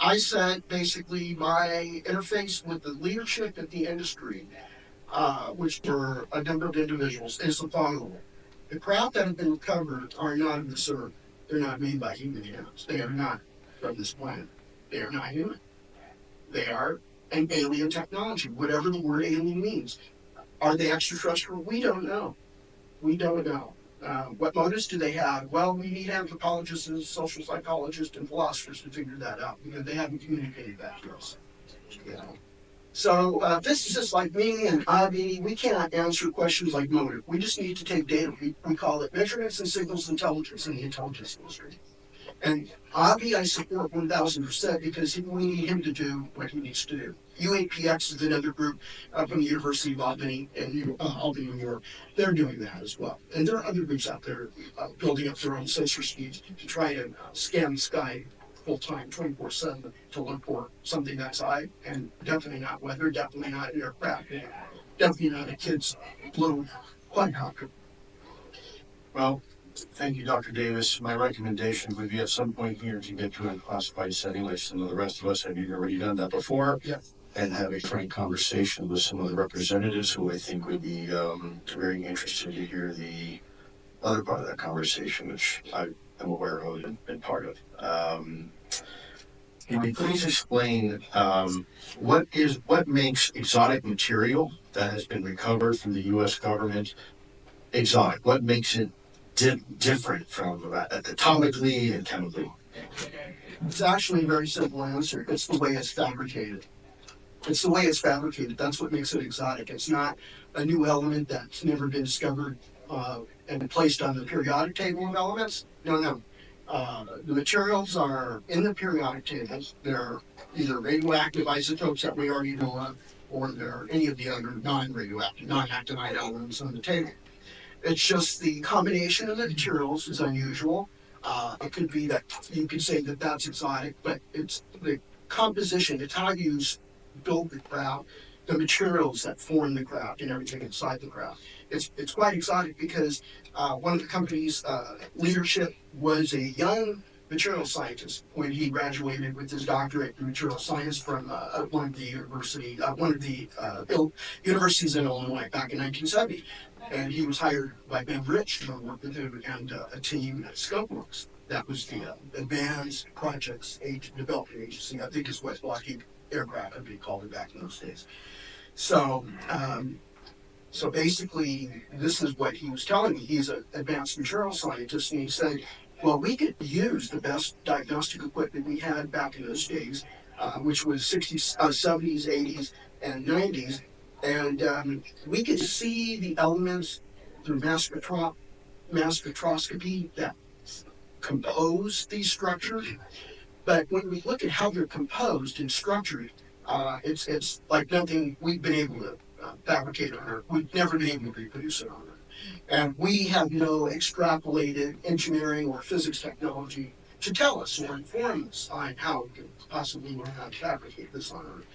I set basically my interface with the leadership of the industry, which were a number of individuals, is the following. The craft that have been recovered are not of this earth. They're not made by human hands. They are not from this planet. They are not human. They are an alien technology, whatever the word alien means. Are they extraterrestrial? We don't know. We don't know. What motives do they have? Well, we need anthropologists and social psychologists and philosophers to figure that out because they haven't communicated that to us. You know? So physicists like me and Avi, we cannot answer questions like motive. We just need to take data. We call it measurements and signals intelligence in the intelligence industry. And Avi, I support 1,000% because we need him to do what he needs to do. UAPx is another group from the University of Albany and Albany, New York. They're doing that as well. And there are other groups out there building up their own sensor speeds to try to scan the sky full-time, 24/7 to look for something that's high, and definitely not weather, definitely not an aircraft, and definitely not a kid's little quadcopter. Well, thank you, Dr. Davis. My recommendation would be at some point here to get to a classified setting like some of the rest of us have already done that before. Yeah. And have a frank conversation with some of the representatives who I think would be very interested to hear the other part of that conversation, which I am aware of and been part of. Can you please explain what makes exotic material that has been recovered from the U.S. government exotic? What makes it different from atomically and chemically? It's actually a very simple answer. It's the way it's fabricated. It's the way it's fabricated. That's what makes it exotic. It's not a new element that's never been discovered and placed on the periodic table of elements. No. The materials are in the periodic tables. They're either radioactive isotopes that we already know of, or they're any of the other non-radioactive, non-actinide elements on the table. It's just the combination of the materials is unusual. It could be that you could say that that's exotic, but it's the composition. It's how you build the craft, the materials that form the craft, and everything inside the craft. It's quite exotic because one of the company's leadership was a young material scientist when he graduated with his doctorate in material science from one of the universities in Illinois back in 1970. And he was hired by Ben Rich to work with him and a team at Scopeworks. That was the Advanced Projects Development Agency. I think it's West Lockheed Aircraft, as we called it back in those days. So basically, this is what he was telling me. He's an advanced material scientist, and he said, well, we could use the best diagnostic equipment we had back in those days, which was 60s, 70s, 80s, and 90s, and we could see the elements through mass spectroscopy that compose these structures. But when we look at how they're composed and structured, it's like nothing we've been able to fabricate on Earth. We've never been able to reproduce it on Earth. And we have no extrapolated engineering or physics technology to tell us or inform us on how we could possibly learn how to fabricate this on Earth.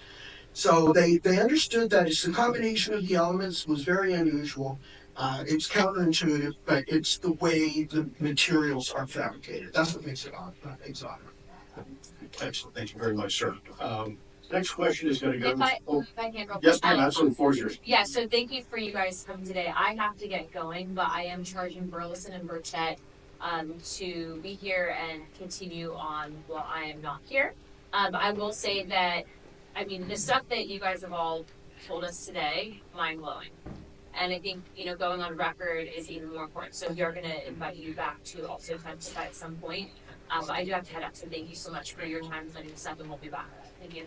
So they understood that it's the combination of the elements was very unusual. It's counterintuitive, but it's the way the materials are fabricated. That's what makes it exotic. Excellent. Thank you very much, sir. Next question is going to go. If I can go. Yes, ma'am. Absolutely. Floor is yours. Yeah. So thank you for you guys coming today. I have to get going, but I am charging Burleson and Burchett to be here and continue on while I am not here. I will say that, I mean, the stuff that you guys have all told us today, mind-blowing. And I think, going on record is even more important. So we are going to invite you back to also testify at some point. But I do have to head up, so thank you so much for your time and letting us up, and we'll be back. Thank you.